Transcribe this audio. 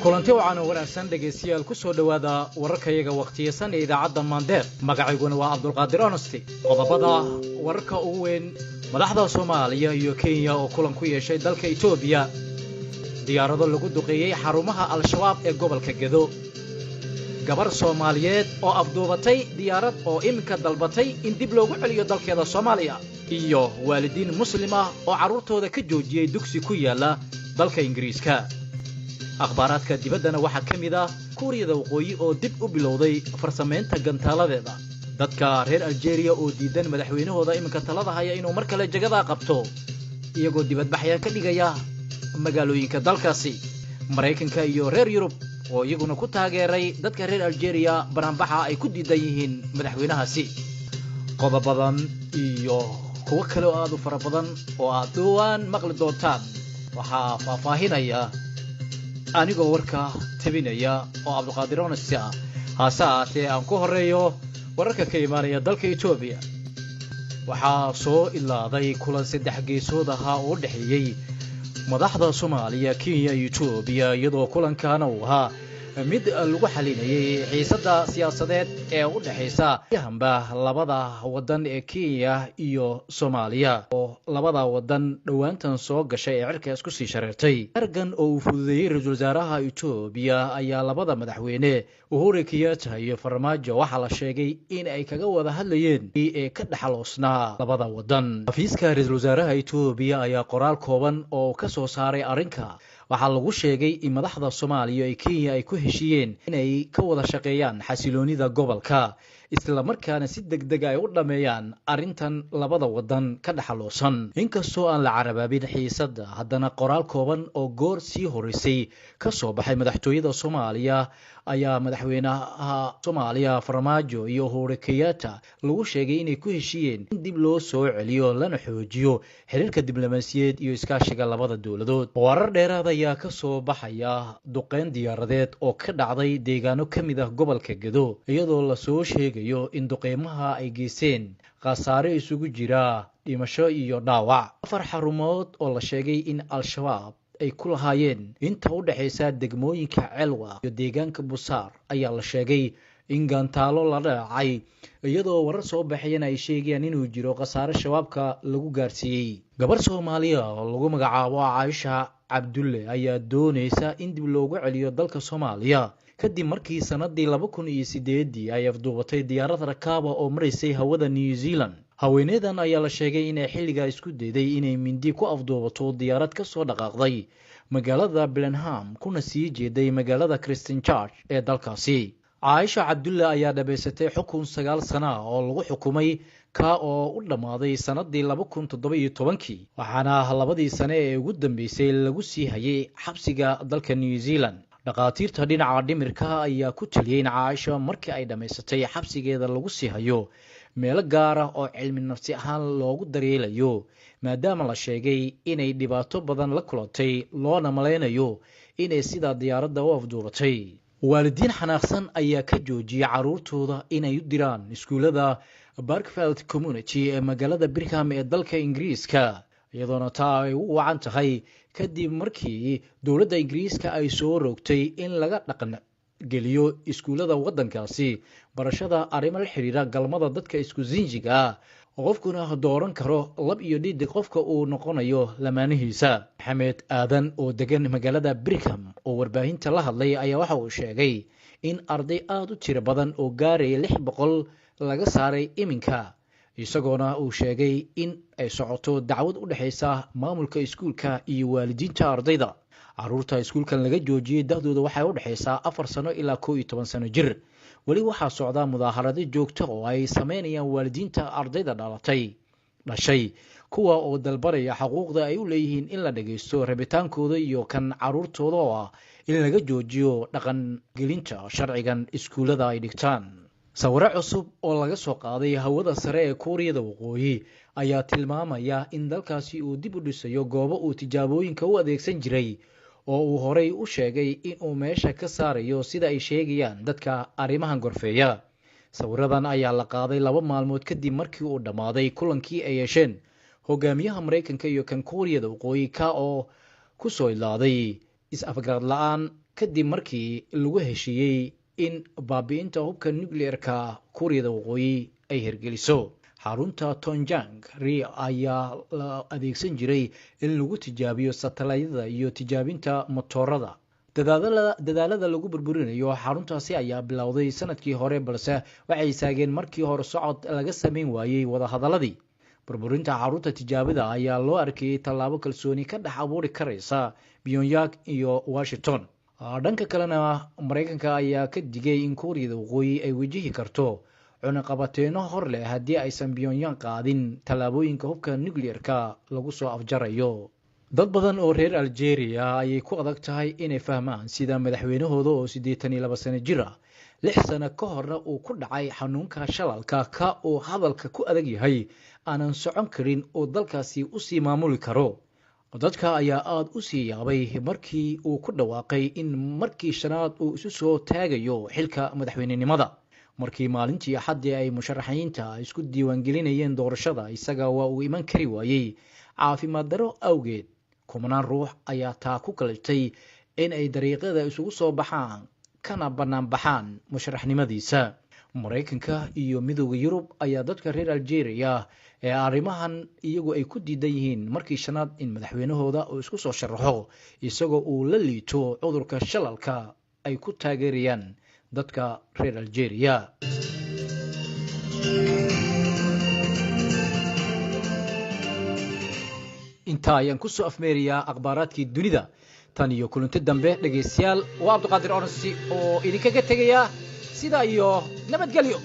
kulanti wacan wanaagsan dhageystayaal ku soo dhawaada wararkayaga waqtiyesan ee idaacadda Maandeer magacayguna waa Cabdulqaadir Honesty qodobada wararka ugu weyn madaxda Soomaaliya iyo Kenya oo kulan ku yeeshay dalka Itoobiya diyaarado lagu duqeeyay xarumaha al-shabaab ee gobolka Gedo gabar Soomaaliyeed oo afduubatay diyaarad oo imka dalbatay in dib loogu celiyo dalkeeda Soomaaliya iyo waalidiin muslim ah oo carruurtooda ka joojiyay dugsi ku yaala dalka Ingiriiska akhbaaraadka dibaddana waxaa ka mid ah Kuuriyada Waqooyi oo dib u bilowday farsamaynta gantaaladeeda dadka reer Algeria oo diidan madaxweynahooda iminka talada haya inuu mar kale jagada qabto iyagoo dibadbaxaya ka dhigaya magaalooyinka dalkaasi Mareykanka iyo reer Yurub oo iyaguna ku taageeray dadka reer Algeria banaanbaxa ay ku diidan yihiin madaxweynahaasi qodobadan iyo kuwa kale oo aad u fara badan oo aad dhawaan maqli doontaan waxaa faahfaahinaya anigoo warka tabinaya oo Cabdulqaadir Honesty ah haasaatee aan ku horeeyo wararka ka imaanaya dalka Itoobiya waxaa soo ilaaday kulan saddex geesood ah oo dhaxeeyay madaxda Soomaaliya Kenya iyo Itoobiya iyadoo kulankan uu ahaa mid lagu xalinayay xiisadda siyaasadeed ee u dhaxaysa labada wadan ee Kenya iyo Soomaaliya oo labada wadan dhawaantan soo gashay ee cirka isku sii shareertay argan oo uu fududeeyay ra'iisul wasaaraha Itoobiya ayaa labada madaxweyne Uhuru Kenyatta iyo Farmaajo waxa la sheegay in ay kaga wada hadlayeen ee ka dhaxaloosnaa labada wadan xafiiska ra'iisul wasaaraha Itoobiya ayaa qoraal kooban oo ka soo saaray arrinka waxaa lagu sheegay in madaxda Soomaaliya iyo Kenya ay ku heshiyeen inay ka wada shaqeeyaan xasiloonida gobolka isla markaana si degdeg ah ay u dhameeyaan arrintan labada wadan ka dhaxaloosan inkastoo aan la carabaabin xiisadda haddana qoraal kooban oo goor sii horeysay ka soo baxay madaxtooyada Soomaaliya ayaa madaxweynaha Soomaaliya Farmaajo iyo Uhuru Kenyatta lagu sheegay inay ku heshiyeen in dib loo soo celiyo lana xoojiyo xiriirka diblomaasiyadeed iyo iskaashiga labada dawladood warar dheeraad ayaa ka soo baxaya duqeyn diyaaradeed oo ka dhacday deegaano ka mid ah gobolka Gedo iyadoo la soo sheegayo in duqeymaha ay geysteen khasaare isugu jira dhimasho iyo dhaawac afar xarumood oo la sheegay in al-shabaab ay ku lahaayeen inta u dhaxaysa degmooyinka Celwa iyo deegaanka Busaar ayaa la sheegay in gantaalo la dhacay iyadoo warar soo baxayeen ay sheegayaan inuu jiro khasaare shabaabka lagu gaarsiiyay gabar Soomaaliya oo lagu magacaabo Aisha Cabdulle ayaa doonaysa in dib loogu celiyo dalka Soomaaliya kadib markii sanadii 2008 ay afduubatay diyaarad rakaab oo mareysay hawada New Zealand haweeneydan ayaa la sheegay inay xilliga isku dayday inay mindi ku afduubato diyaarad ka soo dhaqaaqday magaalada Birmingham kuna sii jeeday magaalada Christchurch ee dalkaasi Aisha Cabdulle ayaa dhabeysatay xukun 9 sano oo lagu xukumay ka oo u dhamaaday sanadii 2017 waxaana labadii sano ee ugu dambeysay lagu sii hayay xabsiga dalka New Zealand dhaqaatiirta dhinaca dhimirka ayaa ku taliyay in Aisha markii ay dhameysatay xabsigeeda lagu sii hayo meel gaar ah oo cilmi nafsi ahaan loogu daryeelayo maadaama la sheegay inay dhibaato badan la kulantay loona maleynayo inay sida diyaaradda u afduubatay waalidiin xanaaqsan ayaa ka joojiyay carruurtooda inay u diraan iskuulada Barkfield Community ee magaalada Birmingham ee dalka Ingiriiska iyadoona taa ay u wacan tahay kadib markii dawladda Ingiriiska ay soo rogtay in laga dhaqan geliyo iskuulada wadankaasi barashada arrimo la xiriira galmada dadka isku sinjiga qofkuna dooran karo lab iyo dhid qofka uu noqonayo lamaanihiisa Maxamed Aadan oo degan magaalada Birmingham oo warbaahinta la hadlay ayaa waxa uu sheegay in arday aad u tiro badan oo gaaray 600 laga saaray iminka isagoona uu sheegay in ay socoto dacwad u dhaxaysa maamulka iskuulka iyo waalidiinta ardayda carruurta iskuulkan laga joojiyay da'dooda waxay u dhaxaysaa 4 sano ilaa 11 sano jir wali waxaa socda mudaaharado joogto oo ay sameynayaan waalidiinta ardayda dhashay kuwa oo dalbanaya xuquuqda ay u leeyihiin in la dhageysto rabitaankooda iyo kan carruurtooda oo ah in laga joojiyo dhaqan gelinta sharcigan iskuulada ay dhigtaan sawirro cusub oo laga soo qaaday hawada sare ee Kuuriyada Waqooyi ayaa tilmaamaya in dalkaasi uu dib u dhisayo goobo uu tijaabooyinka u adeegsan jiray oo uu horey u sheegay in uu meesha ka saarayo sida ay sheegayaan dadka arrimahan gorfeeya sawiradan ayaa la qaaday 2 maalmood kadib markii uu dhamaaday kulankii ay yeesheen hogaamiyaha Mareykanka iyo kan Kuuriyada Waqooyi ka oo ku soo ilaaday is-afgarad la'aan kadib markii lagu heshiiyey in baabi'inta hubka nuclearka kuuriyada waqooyi ay hirgeliso xarunta tonjang ri ayaa la adeegsan jiray in lagu tijaabiyo satellayada iyo tijaabinta motoorada dadaalada lagu burburinayo xaruntaasi ayaa bilowday sanadkii hore balse waxay saageen markii hore socod laga samayn waayey wadahadaladii burburinta xarunta tijaabada ayaa loo arkayay tallaabo kalsooni ka dhex abuuri karaysa pyongyang iyo washington dhanka kalena maraykanka ayaa ka digay in kuuriyada waqooyi ay wajihi karto cunaqabateeno hor leh haddii aysan pyongyang qaadin tallaabooyinka hubka nuclearka lagu soo afjarayo dad badan oo reer algeria ayay ku adag tahay inay fahmaan sida madaxweynahooda oo 82 sano jir ah 6 sano ka horna uu ku dhacay xanuunka shalalka ka oo hadalka ku adag yahay aanan socon karin oo dalkaasi u sii maamuli karo dadka ayaa aad u sii yaabay markii uu ku dhawaaqay in markii shanaad uu isu soo taagayo xilka madaxweynenimada markii maalintii axadii ay musharaxiinta isku diiwaangelinayeen doorashada isaga waa uu iman kari waayey caafimaad daro awgeed kumanaan ruux ayaa taa ku kaliftay in ay dariiqada isugu soo baxaan kana bannaan baxaan musharaxnimadiisa maraykanka iyo midowda yurub ayaa dadka reer algeria ee arrimahan iyagu ay ku diidan yihiin markii shanaad in madaxweynahooda uu isku soo sharaxo isagoo uu la liito cudurka shalalka ay ku taageerayaan dadka reer algeria inta ayaan ku soo afmeerayaa akhbaaraadkii dunida tan iyo kulanti dambe dhageystayaal waa Cabdiqaadir Oransi oo idinkaga tagaya sida iyo nabadgelyo